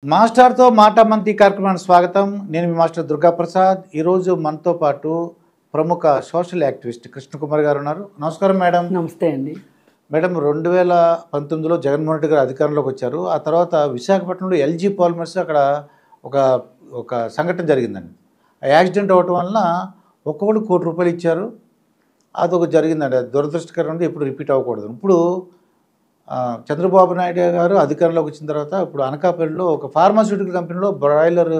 మాస్టర్తో మాట మంతి కార్యక్రమానికి స్వాగతం. నేను మీ మాస్టర్ దుర్గా ప్రసాద్. ఈరోజు మనతో పాటు ప్రముఖ సోషల్ యాక్టివిస్ట్ కృష్ణకుమార్ గారు ఉన్నారు. నమస్కారం మేడం. నమస్తే అండి. మేడం, 2019లో జగన్మోహన్ రెడ్డి గారు అధికారంలోకి వచ్చారు. ఆ తర్వాత విశాఖపట్నంలో ఎల్జీ పాలిమర్స్ అక్కడ ఒక ఒక సంఘటన జరిగిందండి. ఆ యాక్సిడెంట్ అవ్వటం వలన ఒక్కొక్కరు ₹1 కోటి ఇచ్చారు. అదొక జరిగిందండి. అది దురదృష్టకరంగా ఇప్పుడు రిపీట్ అవ్వకూడదు. ఇప్పుడు చంద్రబాబు నాయుడు గారు అధికారంలోకి వచ్చిన తర్వాత ఇప్పుడు అనకాపల్లిలో ఒక ఫార్మాస్యూటికల్ కంపెనీలో బ్రాయిలర్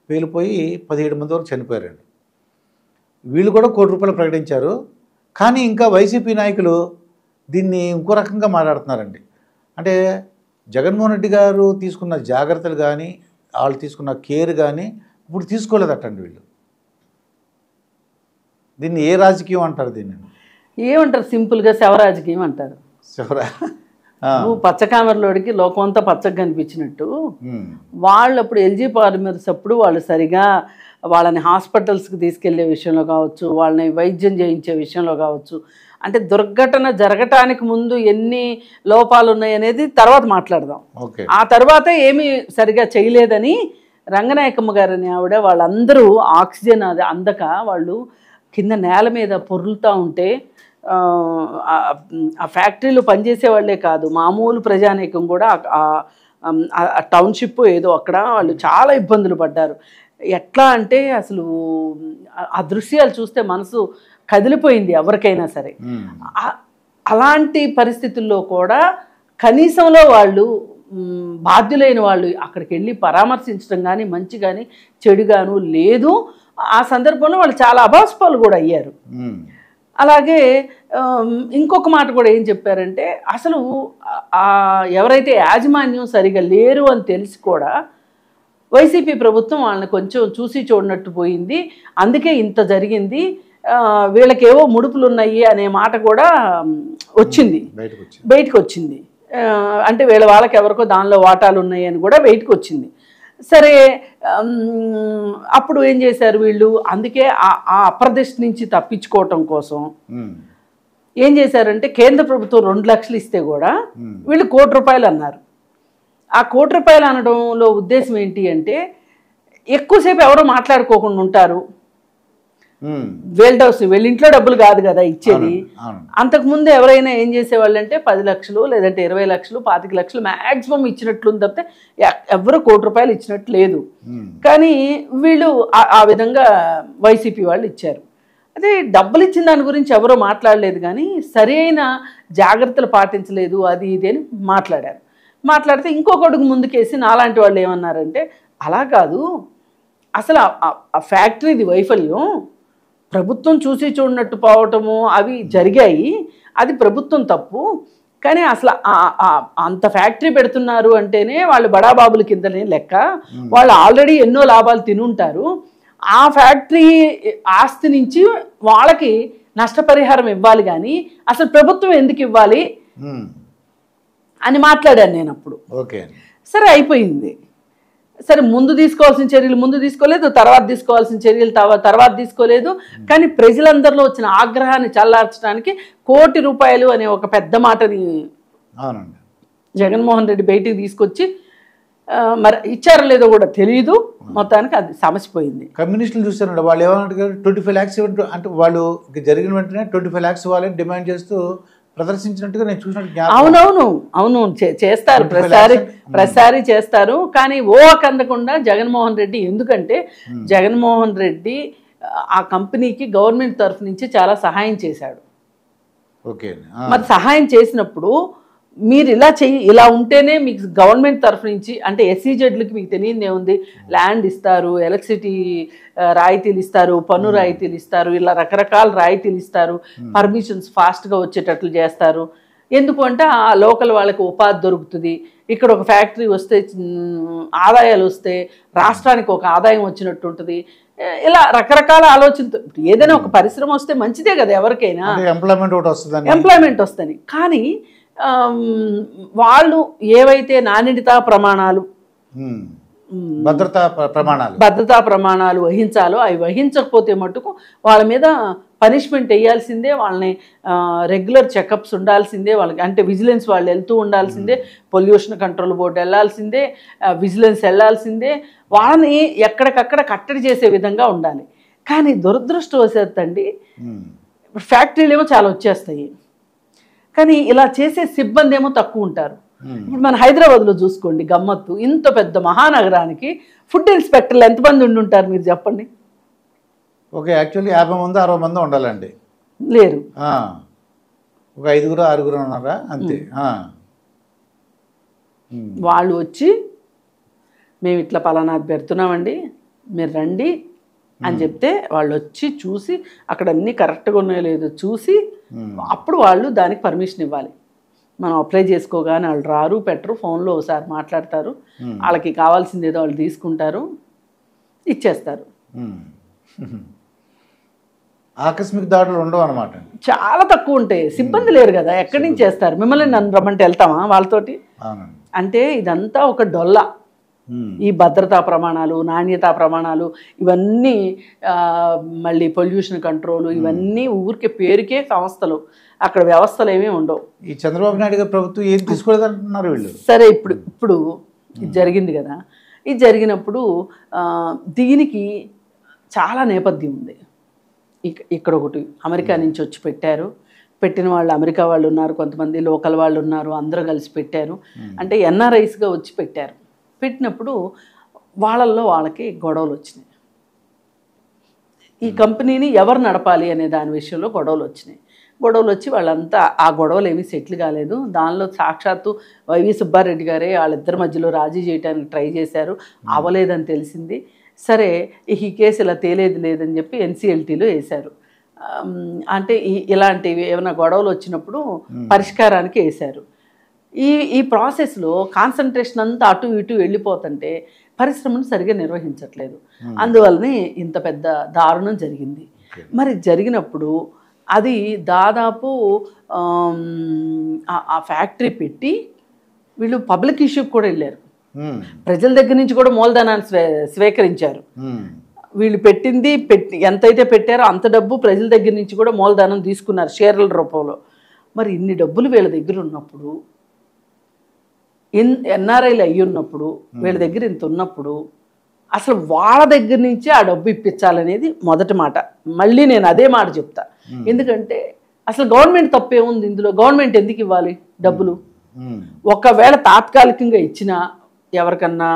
పేలిపోయి 17 మంది వరకు చనిపోయారండి. వీళ్ళు కూడా ₹1 కోటి ప్రకటించారు. కానీ ఇంకా వైసీపీ నాయకులు దీన్ని ఇంకో రకంగా మాట్లాడుతున్నారండి. అంటే జగన్మోహన్ రెడ్డి గారు తీసుకున్న జాగ్రత్తలు కానీ వాళ్ళు తీసుకున్న కేర్ కానీ ఇప్పుడు తీసుకోలేదటండి వీళ్ళు. దీన్ని ఏ రాజకీయం అంటారు? దీన్ని ఏమంటారు? సింపుల్గా శవరాజకీయం అంటారు. శివరా నువ్వు పచ్చకామెరలోడికి లోకం అంతా పచ్చగా కనిపించినట్టు వాళ్ళు అప్పుడు ఎల్జీ పాలిమర్స్ అప్పుడు వాళ్ళు సరిగా వాళ్ళని హాస్పిటల్స్కి తీసుకెళ్లే విషయంలో కావచ్చు, వాళ్ళని వైద్యం చేయించే విషయంలో కావచ్చు, అంటే దుర్ఘటన జరగటానికి ముందు ఎన్ని లోపాలు ఉన్నాయి అనేది తర్వాత మాట్లాడదాం. ఆ తర్వాత ఏమీ సరిగా చేయలేదని రంగనాయకమ్మ గారని ఆవిడ వాళ్ళందరూ ఆక్సిజన్ అది అందక వాళ్ళు కింద నేల మీద పొర్లుతూ ఉంటే ఆ ఫ్యాక్టరీలో పనిచేసే వాళ్ళే కాదు, మామూలు ప్రజానీకం కూడా ఆ టౌన్షిప్ ఏదో అక్కడ వాళ్ళు చాలా ఇబ్బందులు పడ్డారు. ఎట్లా అంటే అసలు ఆ దృశ్యాలు చూస్తే మనసు కదిలిపోయింది ఎవరికైనా సరే. అలాంటి పరిస్థితుల్లో కూడా కనీసంలో వాళ్ళు బాధ్యులైన వాళ్ళు అక్కడికి వెళ్ళి పరామర్శించడం కానీ మంచి కానీ చెడుగాను లేదు. ఆ సందర్భంలో వాళ్ళు చాలా అభాస్పాలు కూడా అయ్యారు. అలాగే ఇంకొక మాట కూడా ఏం చెప్పారంటే అసలు ఎవరైతే యాజమాన్యం సరిగా లేరు అని తెలిసి కూడా వైసీపీ ప్రభుత్వం వాళ్ళని కొంచెం చూసి చూడనట్టు పోయింది, అందుకే ఇంత జరిగింది, వీళ్ళకేవో ముడుపులు ఉన్నాయి అనే మాట కూడా వచ్చింది, బయటకు వచ్చింది. అంటే వాళ్ళకి ఎవరికో దానిలో వాటాలు ఉన్నాయి అని కూడా బయటకు వచ్చింది. సరే, అప్పుడు ఏం చేశారు వీళ్ళు? అందుకే ఆ అప్రదిష్ట నుంచి తప్పించుకోవటం కోసం ఏం చేశారంటే కేంద్ర ప్రభుత్వం 2 లక్షలు ఇస్తే కూడా వీళ్ళు ₹1 కోటి అన్నారు. ఆ ₹1 కోటి అనడంలో ఉద్దేశం ఏంటి అంటే ఎక్కువసేపు ఎవరో మాట్లాడుకోకుండా ఉంటారు. వీళ్ళింట్లో డబ్బులు కాదు కదా ఇచ్చేది. అంతకుముందు ఎవరైనా ఏం చేసేవాళ్ళు అంటే 10 లక్షలు లేదంటే 20 లక్షలు 25 లక్షలు మ్యాక్సిమం ఇచ్చినట్లు తప్పితే ఎవరు ₹1 కోటి ఇచ్చినట్టు లేదు. కానీ వీళ్ళు ఆ విధంగా వైసీపీ వాళ్ళు ఇచ్చారు. అదే డబ్బులు ఇచ్చిన దాని గురించి ఎవరో మాట్లాడలేదు, కానీ సరైన జాగ్రత్తలు పాటించలేదు అది ఇది అని మాట్లాడితే ఇంకొక అడుగు ముందుకేసి నాలాంటి వాళ్ళు ఏమన్నారంటే అలా కాదు, అసలు ఆ ఫ్యాక్టరీది వైఫల్యం ప్రభుత్వం చూసి చూడనట్టు పోవటము అవి జరిగాయి, అది ప్రభుత్వం తప్పు. కానీ అసలు అంత ఫ్యాక్టరీ పెడుతున్నారు అంటేనే వాళ్ళు బడాబాబుల కిందనే లెక్క, వాళ్ళు ఆల్రెడీ ఎన్నో లాభాలు తినుంటారు. ఆ ఫ్యాక్టరీ ఆస్తి నుంచి వాళ్ళకి నష్టపరిహారం ఇవ్వాలి, కానీ అసలు ప్రభుత్వం ఎందుకు ఇవ్వాలి అని మాట్లాడాను నేను అప్పుడు. సరే అయిపోయింది. సరే, ముందు తీసుకోవాల్సిన చర్యలు ముందు తీసుకోలేదు, తర్వాత తీసుకోవాల్సిన చర్యలు తర్వాత తీసుకోలేదు. కానీ ప్రజలందరిలో వచ్చిన ఆగ్రహాన్ని చల్లార్చడానికి ₹1 కోటి అనే ఒక పెద్ద మాటని జగన్మోహన్ రెడ్డి బయటికి తీసుకొచ్చి మరి ఇచ్చారో లేదో కూడా తెలియదు, మొత్తానికి అది సమసిపోయింది. కమ్యూనిస్టులు చూస్తారండి, వాళ్ళు ఏమన్నా 25 lakhs అంటే వాళ్ళు జరిగిన వెంటనే 25 lakhs వాళ్ళని డిమాండ్ చేస్తూ ప్రదర్శించినట్టుగా నేను చూసినట్టు. అవును చేస్తారు, ప్రసారి చేస్తారు. కానీ అందకుండా జగన్మోహన్ రెడ్డి, ఎందుకంటే జగన్మోహన్ రెడ్డి ఆ కంపెనీకి గవర్నమెంట్ తరఫు నుంచి చాలా సహాయం చేశాడు. మరి సహాయం చేసినప్పుడు మీరు ఇలా ఉంటేనే మీకు గవర్నమెంట్ తరఫు నుంచి, అంటే SEZలకి మీకు తెలియదు ఏముంది, ల్యాండ్ ఇస్తారు, ఎలక్ట్రిసిటీ రాయితీలు ఇస్తారు, పన్ను రాయితీలు ఇస్తారు, ఇలా రకరకాల రాయితీలు ఇస్తారు, పర్మిషన్స్ ఫాస్ట్గా వచ్చేటట్లు చేస్తారు. ఎందుకు అంటే ఆ లోకల్ వాళ్ళకి ఉపాధి దొరుకుతుంది, ఇక్కడ ఒక ఫ్యాక్టరీ వస్తే ఆదాయాలు వస్తే రాష్ట్రానికి ఒక ఆదాయం వచ్చినట్టు ఉంటుంది. ఇలా రకరకాల ఆలోచనతో ఏదైనా ఒక పరిశ్రమ వస్తే మంచిదే కదా ఎవరికైనా, ఎంప్లాయ్మెంట్ వస్తుంది. కానీ వాళ్ళు ఏవైతే నాణ్యతా ప్రమాణాలు భద్రతా ప్రమాణాలు వహించాలో అవి వహించకపోతే మటుకు వాళ్ళ మీద పనిష్మెంట్ వేయాల్సిందే, వాళ్ళని రెగ్యులర్ చెకప్స్ ఉండాల్సిందే, వాళ్ళకి అంటే విజిలెన్స్ వాళ్ళు వెళ్తూ ఉండాల్సిందే, పొల్యూషన్ కంట్రోల్ బోర్డు వెళ్ళాల్సిందే, విజిలెన్స్ వెళ్ళాల్సిందే, వాళ్ళని ఎక్కడికక్కడ కట్టడి చేసే విధంగా ఉండాలి. కానీ దురదృష్టవశాత్తు అండి ఫ్యాక్టరీలు ఏమో చాలా వచ్చేస్తాయి, కానీ ఇలా చేసే సిబ్బంది ఏమో తక్కువ ఉంటారు. ఇప్పుడు మన హైదరాబాద్లో చూసుకోండి గమ్మత్తు, ఇంత పెద్ద మహానగరానికి ఫుడ్ ఇన్స్పెక్టర్లు ఎంతమంది ఉండుంటారు మీరు చెప్పండి? ఓకే, యాక్చువల్లీ 50 మంది 60 మంది ఉండాలండి, లేరు. ఒక 5గురు 6గురు ఉన్నారా అంతే. వాళ్ళు వచ్చి మేము ఇట్లా పలానాది పెడుతున్నామండి మీరు రండి అని చెప్తే వాళ్ళు వచ్చి చూసి అక్కడ అన్నీ కరెక్ట్గా ఉన్నాయో లేదో చూసి అప్పుడు వాళ్ళు దానికి పర్మిషన్ ఇవ్వాలి. మనం అప్లై చేసుకోగానే వాళ్ళు రారు పెట్టరు, ఫోన్లో ఒకసారి మాట్లాడతారు, వాళ్ళకి కావాల్సింది ఏదో వాళ్ళు తీసుకుంటారు, ఇచ్చేస్తారు. ఆకస్మిక దాడులు ఉండవు అనమాట, చాలా తక్కువ ఉంటాయి. సిబ్బంది లేరు కదా, ఎక్కడి నుంచి చేస్తారు? మిమ్మల్ని నన్ను రమ్మంటే వెళ్తామా వాళ్ళతోటి? అంటే ఇదంతా ఒక డొల్ల. ఈ భద్రతా ప్రమాణాలు, నాణ్యతా ప్రమాణాలు, ఇవన్నీ మళ్ళీ పొల్యూషన్ కంట్రోల్, ఇవన్నీ ఊరికే పేరుకే సంస్థలు, అక్కడ వ్యవస్థలు ఏమీ ఉండవు. ఈ చంద్రబాబు నాయుడు గారి ప్రభుత్వం ఏం తీసుకోలేదంటున్నారు వీళ్ళు. సరే, ఇప్పుడు ఇది జరిగింది కదా, ఇది జరిగినప్పుడు దీనికి చాలా నేపథ్యం ఉంది. ఇక్కడ ఒకటి అమెరికా నుంచి వచ్చి పెట్టిన వాళ్ళు అమెరికా వాళ్ళు ఉన్నారు, కొంతమంది లోకల్ వాళ్ళు ఉన్నారు, అందరూ కలిసి పెట్టారు. అంటే ఎన్ఆర్ఐస్గా వచ్చి పెట్టినప్పుడు వాళ్ళకి గొడవలు వచ్చినాయి. ఈ కంపెనీని ఎవరు నడపాలి అనే దాని విషయంలో గొడవలు వచ్చి వాళ్ళంతా ఆ గొడవలు ఏమీ సెటిల్ కాలేదు. దానిలో సాక్షాత్తు వైవి సుబ్బారెడ్డి గారే వాళ్ళిద్దరి మధ్యలో రాజీ చేయడానికి ట్రై చేశారు, అవ్వలేదని తెలిసింది. సరే, ఈ కేసు ఇలా తేలేది లేదని చెప్పి NCLTలో వేశారు. అంటే ఇలాంటివి ఏమైనా గొడవలు వచ్చినప్పుడు పరిష్కారానికి వేశారు. ఈ ప్రాసెస్లో కాన్సన్ట్రేషన్ అంతా అటు ఇటు వెళ్ళిపోతుంటే పరిశ్రమను సరిగా నిర్వహించట్లేదు. అందువల్లనే ఇంత పెద్ద దారుణం జరిగింది. మరి జరిగినప్పుడు అది దాదాపు ఆ ఫ్యాక్టరీ పెట్టి వీళ్ళు పబ్లిక్ ఇష్యూకి కూడా వెళ్ళారు, ప్రజల దగ్గర నుంచి కూడా మూలధనాన్ని స్వీకరించారు. వీళ్ళు ఎంతైతే పెట్టారో అంత డబ్బు ప్రజల దగ్గర నుంచి కూడా మూలధనం తీసుకున్నారు షేర్ల రూపంలో. మరి ఇన్ని డబ్బులు వీళ్ళ దగ్గర ఉన్నప్పుడు, ఎన్ఆర్ఐలు అయ్యి ఉన్నప్పుడు, వీళ్ళ దగ్గర ఇంత ఉన్నప్పుడు అసలు వాళ్ళ దగ్గర నుంచి ఆ డబ్బు ఇప్పించాలనేది మొదటి మాట. మళ్ళీ నేను అదే మాట చెప్తా, ఎందుకంటే అసలు గవర్నమెంట్ తప్పేముంది ఇందులో? గవర్నమెంట్ ఎందుకు ఇవ్వాలి డబ్బులు? ఒకవేళ తాత్కాలికంగా ఇచ్చినా ఎవరికన్నా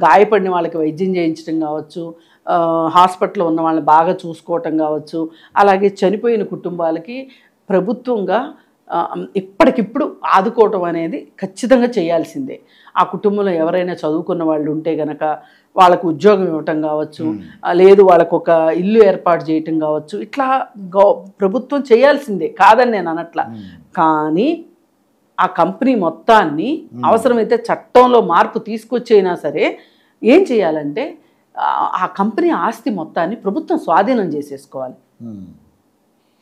గాయపడిన వాళ్ళకి వైద్యం చేయించడం కావచ్చు, హాస్పిటల్లో ఉన్న వాళ్ళని బాగా చూసుకోవటం కావచ్చు, అలాగే చనిపోయిన కుటుంబాలకి ప్రభుత్వంగా ఇప్పటికిప్పుడు ఆదుకోవటం అనేది ఖచ్చితంగా చేయాల్సిందే. ఆ కుటుంబంలో ఎవరైనా చదువుకున్న వాళ్ళు ఉంటే గనక వాళ్ళకు ఉద్యోగం ఇవ్వటం కావచ్చు, లేదు వాళ్ళకు ఒక ఇల్లు ఏర్పాటు చేయటం కావచ్చు, ఇట్లా ప్రభుత్వం చేయాల్సిందే, కాదని నేను అనట్లా. కానీ ఆ కంపెనీ మొత్తాన్ని అవసరమైతే చట్టంలో మార్పు తీసుకొచ్చైనా సరే ఏం చేయాలంటే ఆ కంపెనీ ఆస్తి మొత్తాన్ని ప్రభుత్వం స్వాధీనం చేసేసుకోవాలి.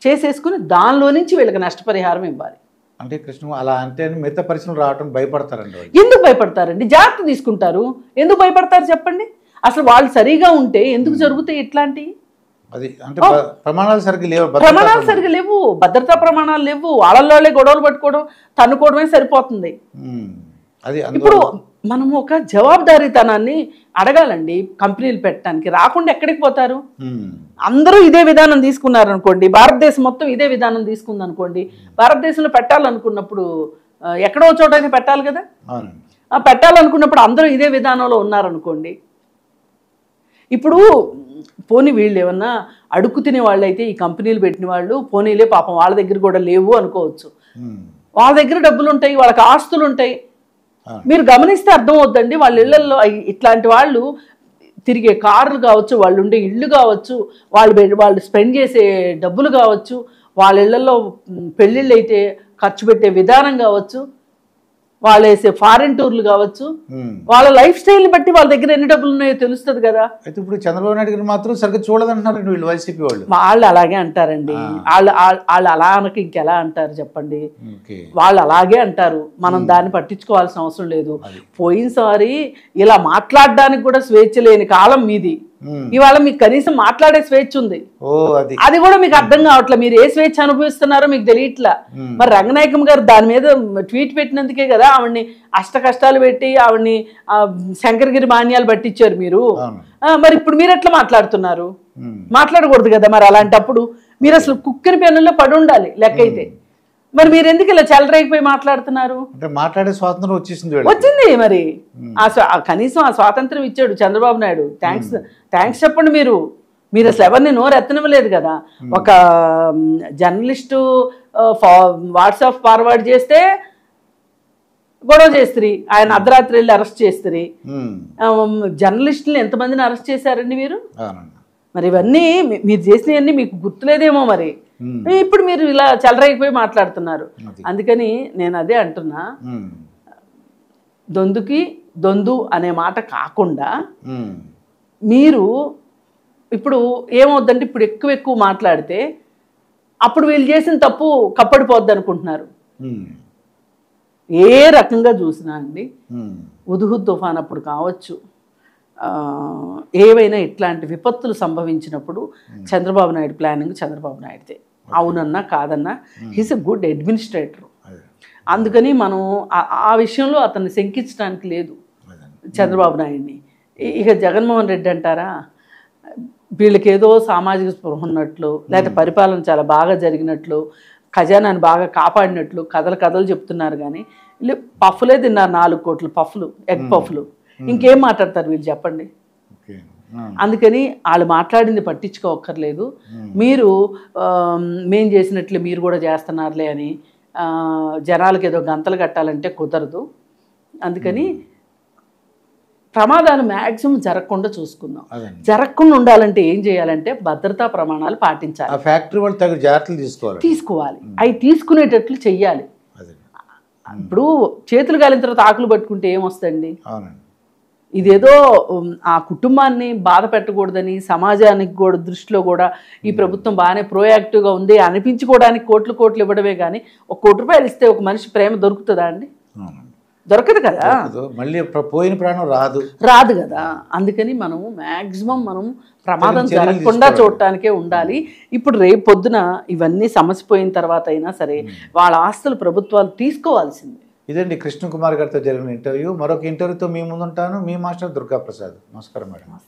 చేసేసుకుని దానిలో నుంచి వీళ్ళకి నష్టపరిహారం ఇవ్వాలి. అంటే కృష్ణ అలా అంటే మిగతా పరిశ్రమలు రావడం భయపడతారండి. ఎందుకు భయపడతారండి? జాగ్రత్త తీసుకుంటారు. ఎందుకు భయపడతారు చెప్పండి? అసలు వాళ్ళు సరిగా ఉంటే ఎందుకు జరుగుతాయి ఇట్లాంటివి? అది అంటే ప్రమాణాలు సరిగ్గా లేవు, భద్రతా ప్రమాణాలు లేవు. వాళ్ళే గొడవలు పట్టుకోవడం, తన్నుకోవడమే సరిపోతుంది. ఇప్పుడు మనం ఒక జవాబుదారీతనాన్ని అడగాలండి కంపెనీలు పెట్టడానికి. రాకుండా ఎక్కడికి పోతారు? అందరూ ఇదే విధానం తీసుకున్నారు అనుకోండి, భారతదేశం మొత్తం ఇదే విధానం తీసుకుంది అనుకోండి, భారతదేశంలో పెట్టాలనుకున్నప్పుడు ఎక్కడో చోటైనా పెట్టాలి కదా. పెట్టాలనుకున్నప్పుడు అందరూ ఇదే విధానంలో ఉన్నారనుకోండి, ఇప్పుడు పోనీ వీళ్ళు ఏమన్నా అడుక్కు తినే వాళ్ళు అయితే ఈ కంపెనీలు పెట్టిన వాళ్ళు పోనీలే పాపం వాళ్ళ దగ్గర కూడా లేవు అనుకోవచ్చు. వాళ్ళ దగ్గర డబ్బులు ఉంటాయి, వాళ్ళకి ఆస్తులు ఉంటాయి. మీరు గమనిస్తే అర్థం అవుద్దండి, వాళ్ళ ఇళ్లలో ఇట్లాంటి వాళ్ళు తిరిగే కార్లు కావచ్చు, వాళ్ళు ఉండే ఇళ్ళు కావచ్చు, వాళ్ళు స్పెండ్ చేసే డబ్బులు కావచ్చు, వాళ్ళ ఇళ్లలో పెళ్ళిళ్ళు అయితే ఖర్చు పెట్టే విధానం కావచ్చు, వాళ్ళు వేసే ఫారిన్ టూర్లు కావచ్చు, వాళ్ళ లైఫ్ స్టైల్ని బట్టి వాళ్ళ దగ్గర ఎన్ని డబ్బులు ఉన్నాయో తెలుస్తుంది కదా. అయితే ఇప్పుడు చంద్రబాబు నాయుడు గారు మాత్రం సరిగ్గా చూడదంటున్నారు వీళ్ళు వైసీపీ వాళ్ళు. వాళ్ళు అలాగే అంటారండి. వాళ్ళు అలా అనక ఇంకెలా అంటారు చెప్పండి. వాళ్ళు అలాగే అంటారు, మనం దాన్ని పట్టించుకోవాల్సిన అవసరం లేదు. పోయినసారి ఇలా మాట్లాడడానికి కూడా స్వేచ్ఛ లేని కాలం మీది. ఇవాళ మీకు కనీసం మాట్లాడే స్వేచ్ఛ ఉంది, అది కూడా మీకు అర్థం కావట్లే. మీరు ఏ స్వేచ్ఛ అనుభవిస్తున్నారో మీకు తెలియట్లా. మరి రంగనాయకం గారు దాని మీద ట్వీట్ పెట్టినందుకే కదా ఆవిడ్ని అష్ట కష్టాలు పెట్టి ఆవిడ్ని శంకరగిరి మాన్యాలు పట్టించారు మీరు. మరి ఇప్పుడు మీరు ఎట్లా మాట్లాడుతున్నారు? మాట్లాడకూడదు కదా మరి. అలాంటప్పుడు మీరు అసలు కుక్కని పెన్నుల్లో పడి ఉండాలి లెక్క అయితే. మరి మీరు ఎందుకు ఇలా చెలరేగిపోయి మాట్లాడుతున్నారు? మాట్లాడే స్వాతంత్రం వచ్చింది మరి. కనీసం ఆ స్వాతంత్రం ఇచ్చాడు చంద్రబాబు నాయుడు. థ్యాంక్స్ చెప్పండి. మీరు అసలు ఎవరిని నోరు ఎత్తనివ్వలేదు కదా. ఒక జర్నలిస్టు వాట్సాప్ ఫార్వర్డ్ చేస్తే గొడవ చేస్తారు, ఆయన అర్ధరాత్రి వెళ్ళి అరెస్ట్ చేస్తారు. జర్నలిస్టులు ఎంతమందిని అరెస్ట్ చేశారండి మీరు? మరి ఇవన్నీ మీరు చేసినవన్నీ మీకు గుర్తులేదేమో మరి. ఇప్పుడు మీరు ఇలా చెలరైపోయి మాట్లాడుతున్నారు. అందుకని నేను అదే అంటున్నా, దొందు అనే మాట కాకుండా మీరు ఇప్పుడు ఏమవుద్దంటే ఇప్పుడు ఎక్కువ మాట్లాడితే అప్పుడు వీళ్ళు చేసిన తప్పు కప్పడిపోద్ది అనుకుంటున్నారు. ఏ రకంగా చూసినా అండి, హుద్హుద్ తుఫాన్ అప్పుడు కావచ్చు, ఏవైనా ఇట్లాంటి విపత్తులు సంభవించినప్పుడు చంద్రబాబు నాయుడు ప్లానింగ్ చంద్రబాబు నాయుడుదే. అవునన్నా కాదన్నా హీస్ ఎ గుడ్ అడ్మినిస్ట్రేటర్. అందుకని మనం ఆ విషయంలో అతన్ని శంకించడానికి లేదు చంద్రబాబు నాయుడిని. ఇక జగన్మోహన్ రెడ్డి అంటారా, వీళ్ళకి ఏదో సామాజిక స్పృహ ఉన్నట్లు, లేకపోతే పరిపాలన చాలా బాగా జరిగినట్లు, ఖజానాన్ని బాగా కాపాడినట్లు కథలు చెప్తున్నారు. కానీ వీళ్ళు పఫ్ఫులే తిన్నారు, 4 కోట్ల పఫ్లు, ఎగ్ పఫ్లు. ఇంకేం మాట్లాడతారు వీళ్ళు చెప్పండి. అందుకని వాళ్ళు మాట్లాడింది పట్టించుకోక్కర్లేదు. మీరు మేం చేసినట్లు మీరు కూడా చేస్తున్నారులే అని జనాలకు ఏదో గంతలు కట్టాలంటే కుదరదు. అందుకని ప్రమాదాలు మ్యాక్సిమం జరగకుండా చూసుకుందాం. జరగకుండా ఉండాలంటే ఏం చేయాలంటే భద్రతా ప్రమాణాలు పాటించాలి. ఫ్యాక్టరీ వాళ్ళు తగిన జాగ్రత్తలు తీసుకోవాలి. అవి తీసుకునేటట్లు చెయ్యాలి. ఇప్పుడు చేతులు కాలిన తర్వాత ఆకులు పట్టుకుంటే ఏమొస్తుంది? ఇదేదో ఆ కుటుంబాన్ని బాధ పెట్టకూడదని సమాజానికి కూడా దృష్టిలో కూడా ఈ ప్రభుత్వం బాగానే ప్రోయాక్టివ్గా ఉంది అనిపించుకోవడానికి కోట్లు ఇవ్వడమే కానీ 1 కోటి రూపాయలు ఇస్తే ఒక మనిషి ప్రేమ దొరుకుతుందా అండి? దొరకదు కదా. మళ్ళీ పోయిన ప్రాణం రాదు కదా. అందుకని మనము మ్యాక్సిమం మనం ప్రమాదం జరగకుండా చూడటానికే ఉండాలి. ఇప్పుడు రేపు పొద్దున ఇవన్నీ సమసిపోయిన తర్వాత అయినా సరే వాళ్ళ ఆస్తులు ప్రభుత్వాలు తీసుకోవాల్సిందే. ఇదండి కృష్ణ కుమార్ గారితో జరిగిన ఇంటర్వ్యూ. మరొక ఇంటర్వ్యూతో మీ ముందుంటాను. మీ మాస్టర్ దుర్గా ప్రసాద్. నమస్కారం మేడం.